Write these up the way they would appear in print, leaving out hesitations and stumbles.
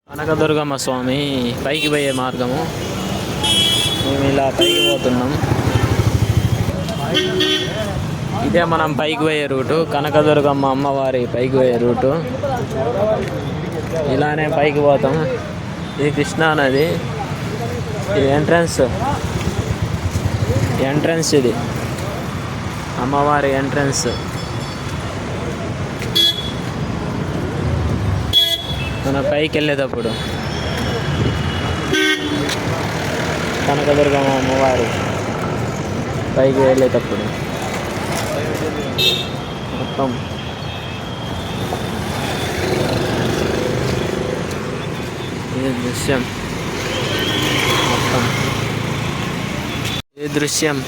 కనకదుర్గమ్మ స్వామి పైకి పోయే మార్గము. మేము ఇలా పైకి పోతున్నాం. ఇదే మనం పైకి పోయే రూటు. కనకదుర్గమ్మ అమ్మవారి పైకి పోయే రూటు. ఇలానే పైకి పోతాం. ఇది కృష్ణా నది. ఇది ఎంట్రన్స్ ఇది అమ్మవారి ఎంట్రన్స్. మన పైకి వెళ్ళేటప్పుడు కనకదుర్గమ్మ అమ్మవారు పైకి వెళ్ళేటప్పుడు మొత్తం ఇది దృశ్యం. మొత్తం ఇది దృశ్యం.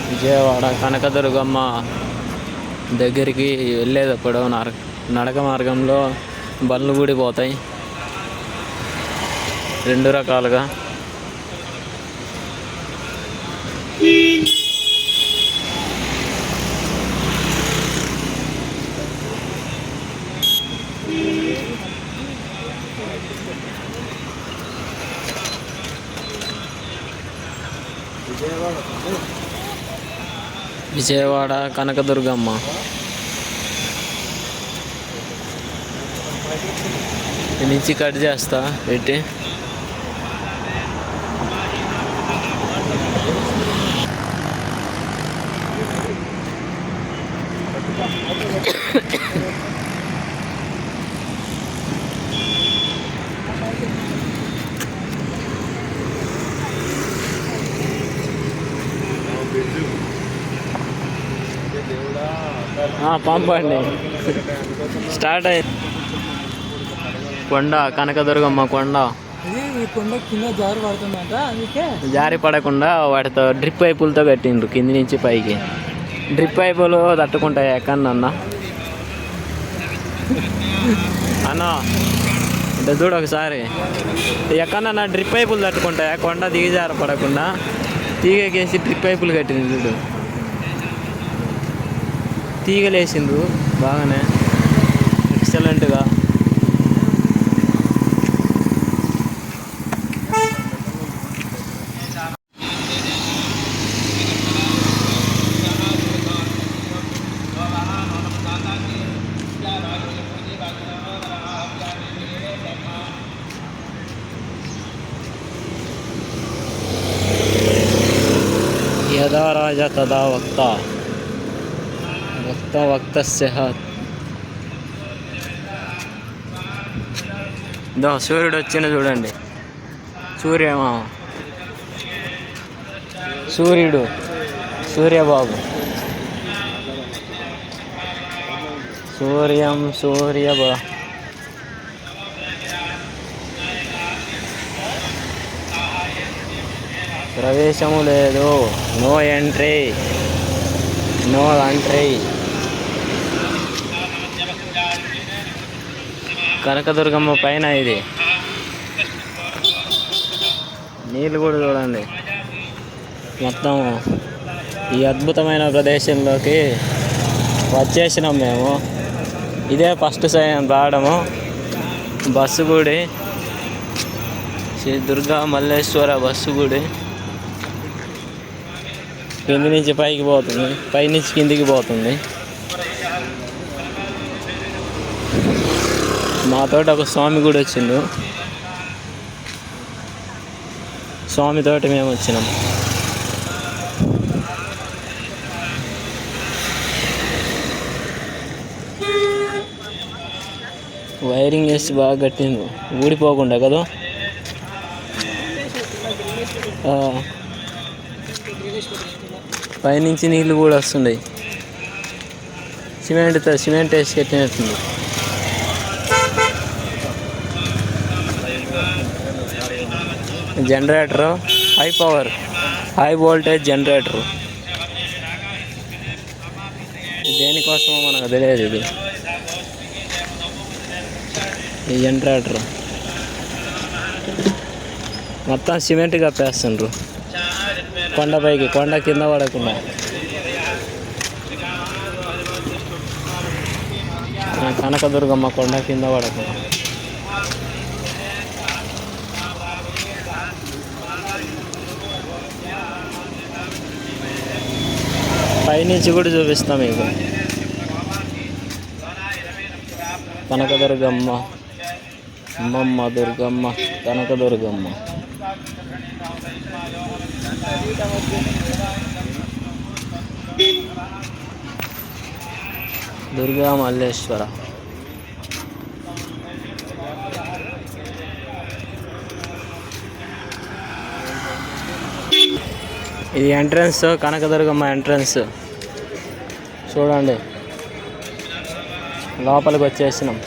విజయవాడ కనకదుర్గమ్మ దగ్గరికి వెళ్ళేటప్పుడు నడక మార్గంలో బండ్లు కూడిపోతాయి రెండు రకాలుగా. విజయవాడ కనకదుర్గమ్మ. నుంచి కట్ చేస్తా పెట్టి పంపండి. స్టార్ట్ అయ్యింది. కొండ కనకదుర్గమ్మ కొండ. జారి పడకుండా వాటితో డ్రిప్ పైపులతో కట్టిండ్రు కింది నుంచి పైకి. డ్రిప్ పైపులు తట్టుకుంటాయి ఎక్కడన్నా అన్న అంటే చూడు ఒకసారి. ఎక్కడన్నా డ్రిప్ పైపులు తట్టుకుంటాయి కొండ దిగి జారి పడకుండా. తీగకేసి డ్రిప్ పైపులు కట్టింది చూడు. తీగలేసిండ్రు బాగానే ఎక్సలెంట్గా. యదా రాజా తదా వక్త వక్తస్య దో సూర్యుడు వచ్చిన చూడండి. సూర్యబాబు సూర్యబా ప్రవేశము లేదు. No entry. కనకదుర్గమ్మ పైన ఇది నీళ్ళు కూడా చూడండి. మొత్తం ఈ అద్భుతమైన ప్రదేశంలోకి వచ్చేసినాం మేము. ఇదే ఫస్ట్ టైం రావడము. బస్సు గుడి శ్రీ దుర్గా మల్లేశ్వర బస్సు గుడి. కింది నుంచి పైకి పోతుంది, పైనుంచి కిందికి పోతుంది. మాతోటి ఒక స్వామి కూడా వచ్చిండు. స్వామితోటి మేము వచ్చినాం. వైరింగ్ వేసి బాగా కట్టిండు ఊడిపోకుండా కదా. పైనుంచి నీళ్ళు కూడా వస్తున్నాయి. సిమెంట్ వేసి కట్టినట్టుంది. Generator high voltage generator. దేనికోసమో మనకు తెలియదు ఇది. ఈ జనరేటర్ మొత్తం సిమెంట్ కప్పేస్తుండ్రు కొండపైకి, కొండ కింద పడకుండా. కనకదుర్గమ్మ కొండ కింద పడకుండా. పైనుంచి కూడా చూపిస్తాం మీకు. కనకదుర్గమ్మ, అమ్మమ్మ దుర్గమ్మ, కనకదుర్గమ్మ. దుర్గా మల్లేశ్వర. ఇది ఎంట్రన్స్, కనకదుర్గమ్మ ఎంట్రన్స్. చూడండి, లోపలికి వచ్చేసినాం.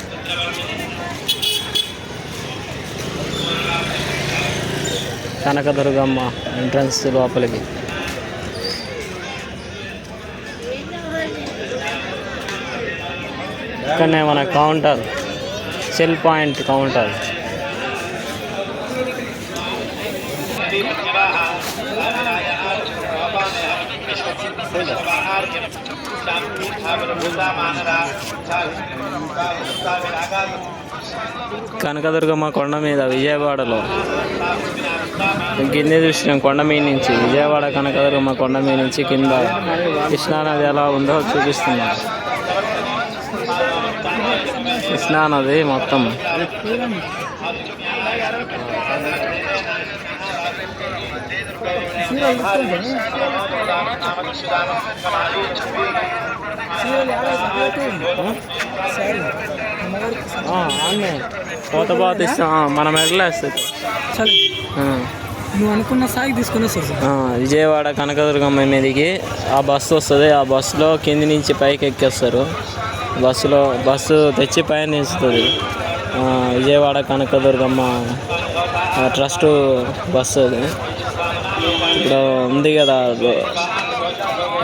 కనకదుర్గమ్మ ఎంట్రన్స్ లోపలికి. ఇక్కడనే మన counter, cell point counter. Kanakadurgamma కొండ మీద విజయవాడలో కింద చూసినాం. కొండ మీద నుంచి విజయవాడ కనకదుర్గమ్మ కొండ మీద నుంచి కింద కృష్ణానది ఎలా ఉందో చూపిస్తున్నాం. కృష్ణానది మొత్తం పోత పోత ఇస్తాం, మనం ఎట్లేస్తుంది. నువ్వు అనుకున్న స్థాయికి తీసుకుని వస్తుంది. విజయవాడ కనకదుర్గమ్మ మీదకి ఆ బస్సు వస్తుంది. ఆ బస్సులో కింది నుంచి పైకి ఎక్కేస్తారు. బస్సు తెచ్చి పైన ఇస్తుంది. విజయవాడ కనకదుర్గమ్మ ట్రస్ట్ బస్సు అది. ఇప్పుడు ఉంది కదా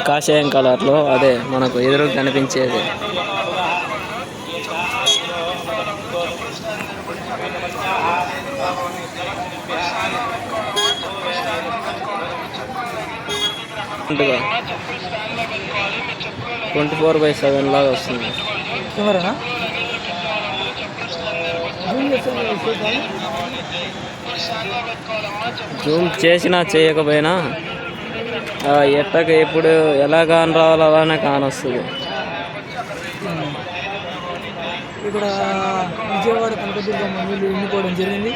కాషాయం కలర్లో, అదే మనకు ఎదురు కనిపించేది. ఉంటుందా 24/7 లాగా వస్తుంది. జూమ్ చేసినా చేయకపోయినా ఎట్టక ఎప్పుడు ఎలా కాని రావాలో అలానే కానొస్తుంది. ఇక్కడ విజయవాడ కనకదుర్గమ్మ నీళ్ళు ఎండిపోవడం జరిగింది.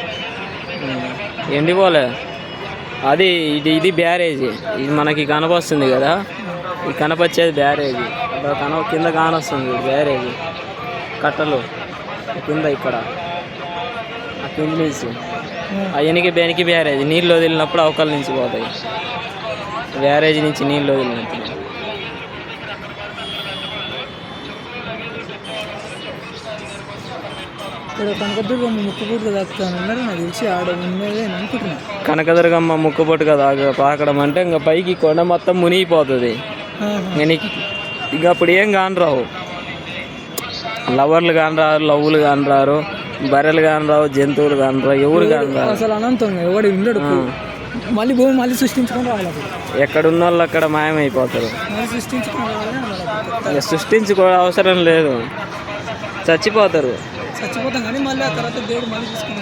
ఎండిపోలే, అది ఇది బ్యారేజీ. ఇది మనకి కనపస్తుంది కదా, ఈ కనపచ్చేది బ్యారేజీ. కింద కానొస్తుంది బ్యారేజీ కట్టలు కింద. ఇక్కడ ఆ కింద నుంచి బెనికి బ్యారేజీ. నీళ్ళు వదిలినప్పుడు అవకల నుంచి పోతాయి. బ్యారేజీ నుంచి నీళ్ళు వదిలినప్పుడు కనకదుర్గమ్మ ముక్కుపుట్టుగా తాకుతానన్నారు. నాకు తెలిసి ఆడ ఉన్నదే అనుకుంటున్నా. కనకదుర్గమ్మ ముక్కుపుట్టుగా తాకడం అంటే ఇంకా పైకి కొండ మొత్తం మునిగిపోతుంది. ఇంకా అప్పుడు ఏం కానరావు, లవర్లు కానరారు, లవ్వులు కానరారు, బర్రెలు కానరావు, జంతువులు కానరావు, ఎవరు కానరారు. అసలు అనంతం ఎవడు ఉండడు. మళ్ళీ భూమి మళ్ళీ సృష్టించుకొని రావాలి. ఎక్కడున్న వాళ్ళు అక్కడ మాయమైపోతారు. సృష్టించుకో అవసరం లేదు, చచ్చిపోతారు. చచ్చిపోతాం కానీ మళ్ళీ ఆ తర్వాత దేవుడు మళ్ళీ తీసుకుని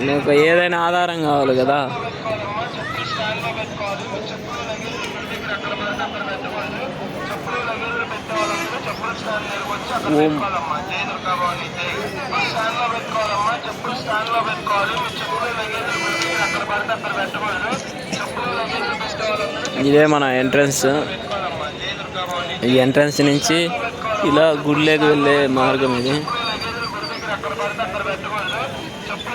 నీకు ఏదైనా ఆధారం కావాలి కదా. ఇదే మన ఎంట్రన్స్. ఈ ఎంట్రన్స్ నుంచి ఇలా గుడిలోకి వెళ్ళే మార్గం ఇది.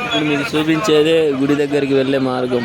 ఇప్పుడు మీకు చూపించేదే గుడి దగ్గరికి వెళ్ళే మార్గం.